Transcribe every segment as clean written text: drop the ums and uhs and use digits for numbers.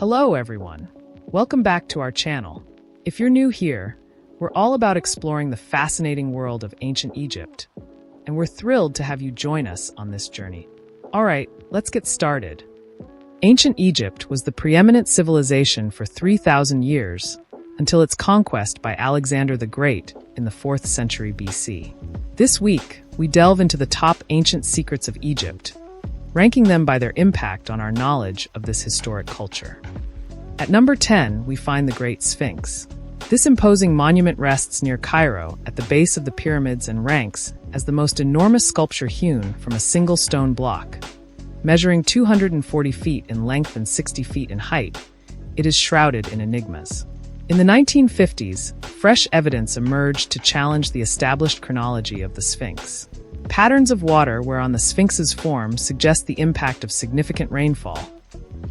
Hello everyone. Welcome back to our channel. If you're new here, we're all about exploring the fascinating world of ancient Egypt, and we're thrilled to have you join us on this journey. All right, let's get started. Ancient Egypt was the preeminent civilization for 3,000 years until its conquest by Alexander the Great in the 4th century BC. This week, we delve into the top ancient secrets of Egypt, ranking them by their impact on our knowledge of this historic culture. At number 10, we find the Great Sphinx. This imposing monument rests near Cairo at the base of the pyramids and ranks as the most enormous sculpture hewn from a single stone block. Measuring 240 feet in length and 60 feet in height, it is shrouded in enigmas. In the 1950s, fresh evidence emerged to challenge the established chronology of the Sphinx. Patterns of water whereon the Sphinx's form suggest the impact of significant rainfall,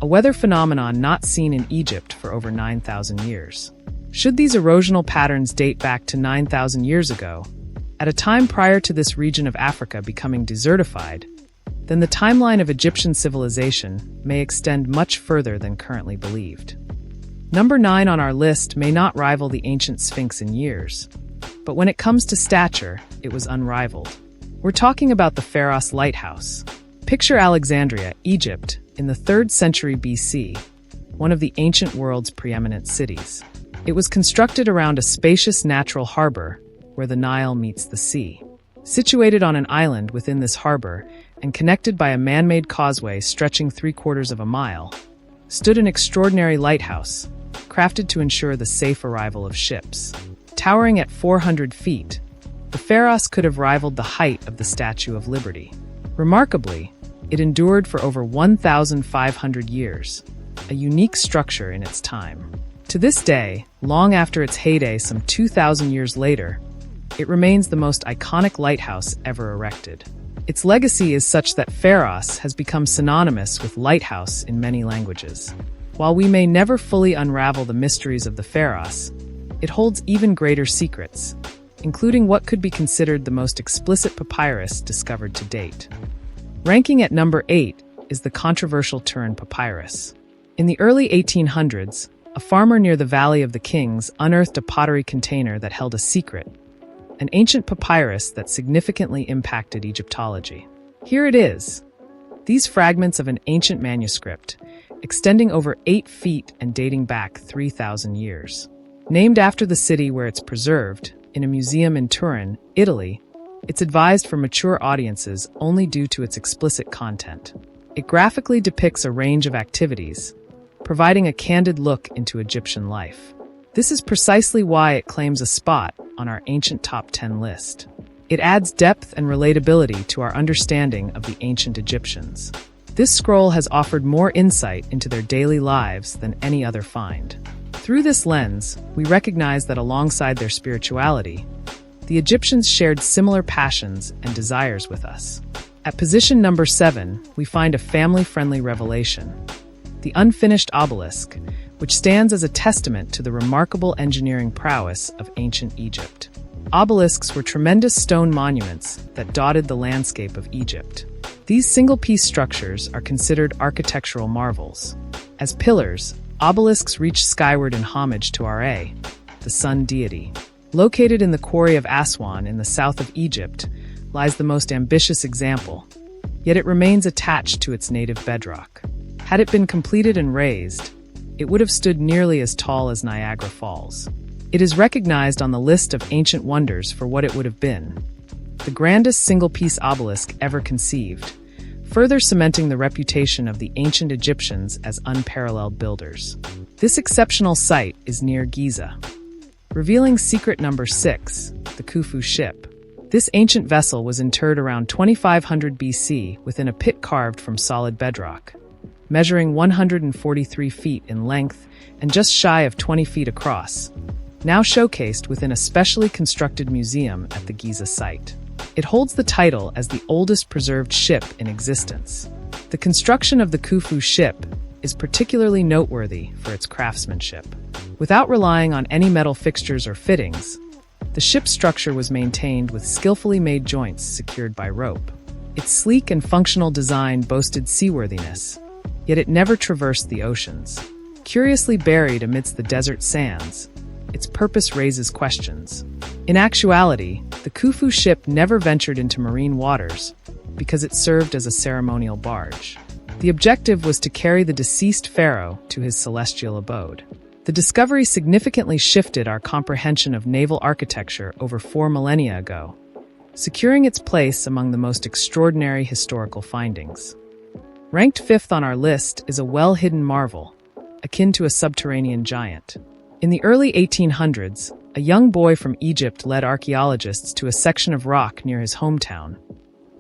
a weather phenomenon not seen in Egypt for over 9,000 years. Should these erosional patterns date back to 9,000 years ago, at a time prior to this region of Africa becoming desertified, then the timeline of Egyptian civilization may extend much further than currently believed. Number 9 on our list may not rival the ancient Sphinx in years, but when it comes to stature, it was unrivaled. We're talking about the Pharos Lighthouse. Picture Alexandria, Egypt, in the 3rd century BC, one of the ancient world's preeminent cities. It was constructed around a spacious natural harbor where the Nile meets the sea. Situated on an island within this harbor and connected by a man-made causeway stretching 3/4 of a mile, stood an extraordinary lighthouse, crafted to ensure the safe arrival of ships. Towering at 400 feet, the Pharos could have rivaled the height of the Statue of Liberty. Remarkably, it endured for over 1,500 years, a unique structure in its time. To this day, long after its heyday some 2,000 years later, it remains the most iconic lighthouse ever erected. Its legacy is such that Pharos has become synonymous with lighthouse in many languages. While we may never fully unravel the mysteries of the Pharos, it holds even greater secrets, including what could be considered the most explicit papyrus discovered to date. Ranking at number 8 is the controversial Turin Papyrus. In the early 1800s, a farmer near the Valley of the Kings unearthed a pottery container that held a secret, an ancient papyrus that significantly impacted Egyptology. Here it is. These fragments of an ancient manuscript, extending over 8 feet and dating back 3,000 years. Named after the city where it's preserved, in a museum in Turin, Italy, it's advised for mature audiences only due to its explicit content. It graphically depicts a range of activities, providing a candid look into Egyptian life. This is precisely why it claims a spot on our ancient top 10 list. It adds depth and relatability to our understanding of the ancient Egyptians. This scroll has offered more insight into their daily lives than any other find. Through this lens, we recognize that alongside their spirituality, the Egyptians shared similar passions and desires with us. At position number 7, we find a family-friendly revelation: the unfinished obelisk, which stands as a testament to the remarkable engineering prowess of ancient Egypt. Obelisks were tremendous stone monuments that dotted the landscape of Egypt. These single-piece structures are considered architectural marvels. As pillars, obelisks reach skyward in homage to Ra, the sun deity. Located in the quarry of Aswan in the south of Egypt lies the most ambitious example, yet it remains attached to its native bedrock. Had it been completed and raised, it would have stood nearly as tall as Niagara Falls. It is recognized on the list of ancient wonders for what it would have been: the grandest single-piece obelisk ever conceived, further cementing the reputation of the ancient Egyptians as unparalleled builders. This exceptional site is near Giza. Revealing secret number 6, the Khufu ship. This ancient vessel was interred around 2500 BC within a pit carved from solid bedrock, measuring 143 feet in length and just shy of 20 feet across, now showcased within a specially constructed museum at the Giza site. It holds the title as the oldest preserved ship in existence. The construction of the Khufu ship is particularly noteworthy for its craftsmanship. Without relying on any metal fixtures or fittings, the ship's structure was maintained with skillfully made joints secured by rope. Its sleek and functional design boasted seaworthiness, yet it never traversed the oceans. Curiously buried amidst the desert sands, its purpose raises questions. In actuality, the Khufu ship never ventured into marine waters because it served as a ceremonial barge. The objective was to carry the deceased pharaoh to his celestial abode. The discovery significantly shifted our comprehension of naval architecture over 4 millennia ago, securing its place among the most extraordinary historical findings. Ranked fifth on our list is a well-hidden marvel, akin to a subterranean giant. In the early 1800s, a young boy from Egypt led archaeologists to a section of rock near his hometown,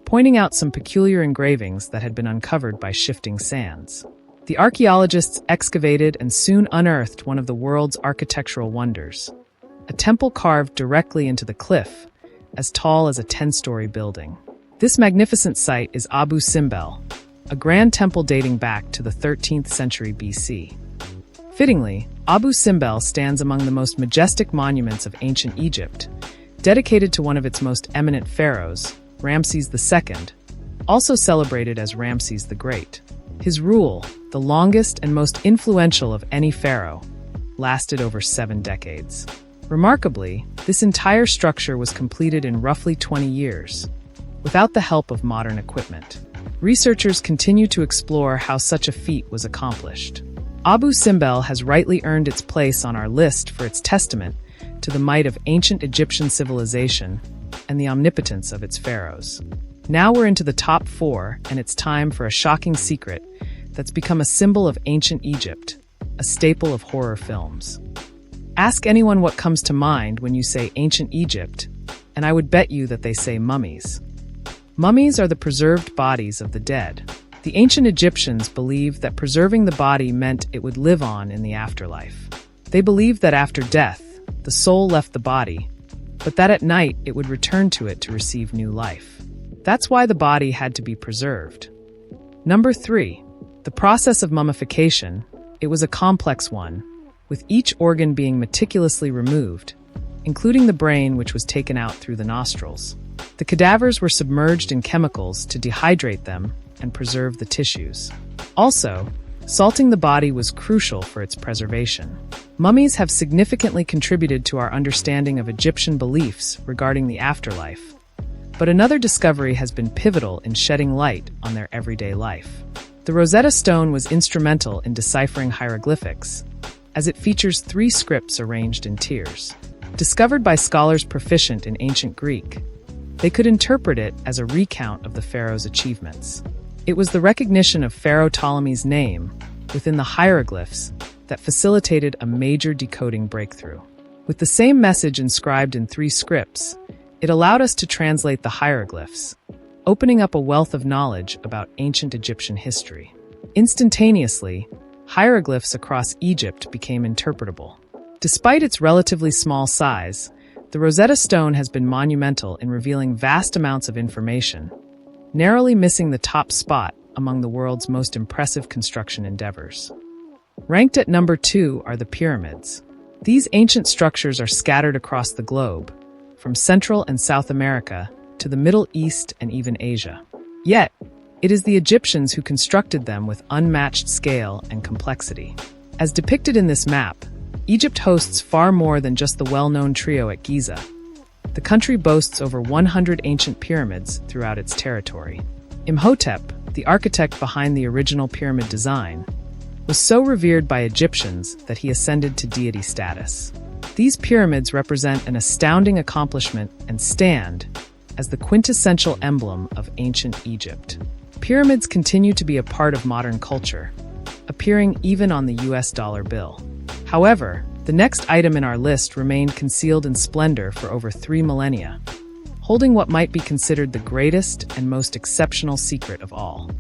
pointing out some peculiar engravings that had been uncovered by shifting sands. The archaeologists excavated and soon unearthed one of the world's architectural wonders, a temple carved directly into the cliff, as tall as a 10-story building. This magnificent site is Abu Simbel, a grand temple dating back to the 13th century BC. Fittingly, Abu Simbel stands among the most majestic monuments of ancient Egypt, dedicated to one of its most eminent pharaohs, Ramses II, also celebrated as Ramses the Great. His rule, the longest and most influential of any pharaoh, lasted over 7 decades. Remarkably, this entire structure was completed in roughly 20 years, without the help of modern equipment. Researchers continue to explore how such a feat was accomplished. Abu Simbel has rightly earned its place on our list for its testament to the might of ancient Egyptian civilization and the omnipotence of its pharaohs. Now we're into the top 4, and it's time for a shocking secret that's become a symbol of ancient Egypt, a staple of horror films. Ask anyone what comes to mind when you say ancient Egypt, and I would bet you that they say mummies. Mummies are the preserved bodies of the dead. The ancient Egyptians believed that preserving the body meant it would live on in the afterlife. They believed that after death, the soul left the body, but that at night it would return to it to receive new life. That's why the body had to be preserved. Number 3. The process of mummification. It was a complex one, with each organ being meticulously removed, including the brain, which was taken out through the nostrils. The cadavers were submerged in chemicals to dehydrate them and preserve the tissues. Also, salting the body was crucial for its preservation. Mummies have significantly contributed to our understanding of Egyptian beliefs regarding the afterlife, but another discovery has been pivotal in shedding light on their everyday life. The Rosetta Stone was instrumental in deciphering hieroglyphics, as it features 3 scripts arranged in tiers. Discovered by scholars proficient in ancient Greek, they could interpret it as a recount of the pharaoh's achievements. It was the recognition of Pharaoh Ptolemy's name within the hieroglyphs that facilitated a major decoding breakthrough. With the same message inscribed in 3 scripts, it allowed us to translate the hieroglyphs, opening up a wealth of knowledge about ancient Egyptian history. Instantaneously, hieroglyphs across Egypt became interpretable. Despite its relatively small size, the Rosetta Stone has been monumental in revealing vast amounts of information, narrowly missing the top spot among the world's most impressive construction endeavors. Ranked at number 2 are the pyramids. These ancient structures are scattered across the globe, from Central and South America to the Middle East and even Asia. Yet, it is the Egyptians who constructed them with unmatched scale and complexity. As depicted in this map, Egypt hosts far more than just the well-known trio at Giza. The country boasts over 100 ancient pyramids throughout its territory. Imhotep, the architect behind the original pyramid design, was so revered by Egyptians that he ascended to deity status. These pyramids represent an astounding accomplishment and stand as the quintessential emblem of ancient Egypt. Pyramids continue to be a part of modern culture, appearing even on the US dollar bill. However, the next item in our list remained concealed in splendor for over 3 millennia, holding what might be considered the greatest and most exceptional secret of all.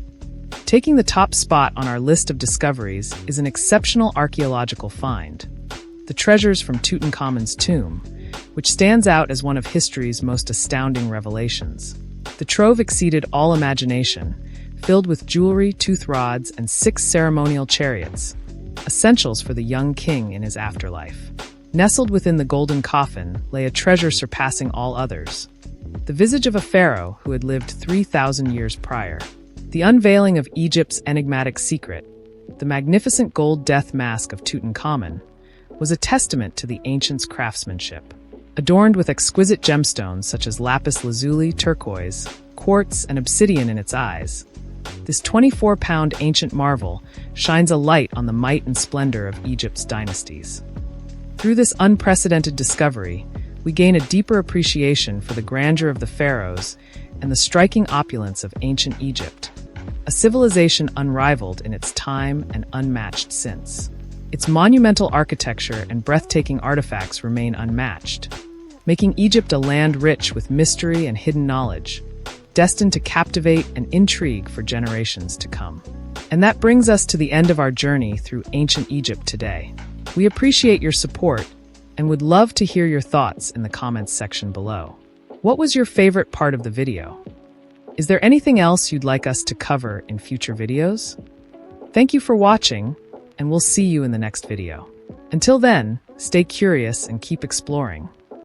Taking the top spot on our list of discoveries is an exceptional archaeological find, the treasures from Tutankhamun's tomb, which stands out as one of history's most astounding revelations. The trove exceeded all imagination, filled with jewelry, tooth rods, and 6 ceremonial chariots, essentials for the young king in his afterlife. Nestled within the golden coffin lay a treasure surpassing all others, the visage of a pharaoh who had lived 3,000 years prior. The unveiling of Egypt's enigmatic secret The magnificent gold death mask of Tutankhamun was a testament to the ancients' craftsmanship. Adorned with exquisite gemstones such as lapis lazuli, turquoise, quartz, and obsidian in its eyes, this 24-pound ancient marvel shines a light on the might and splendor of Egypt's dynasties. Through this unprecedented discovery, we gain a deeper appreciation for the grandeur of the pharaohs and the striking opulence of ancient Egypt, a civilization unrivaled in its time and unmatched since. Its monumental architecture and breathtaking artifacts remain unmatched, making Egypt a land rich with mystery and hidden knowledge, destined to captivate and intrigue for generations to come. And that brings us to the end of our journey through ancient Egypt today. We appreciate your support and would love to hear your thoughts in the comments section below. What was your favorite part of the video? Is there anything else you'd like us to cover in future videos? Thank you for watching, and we'll see you in the next video. Until then, stay curious and keep exploring.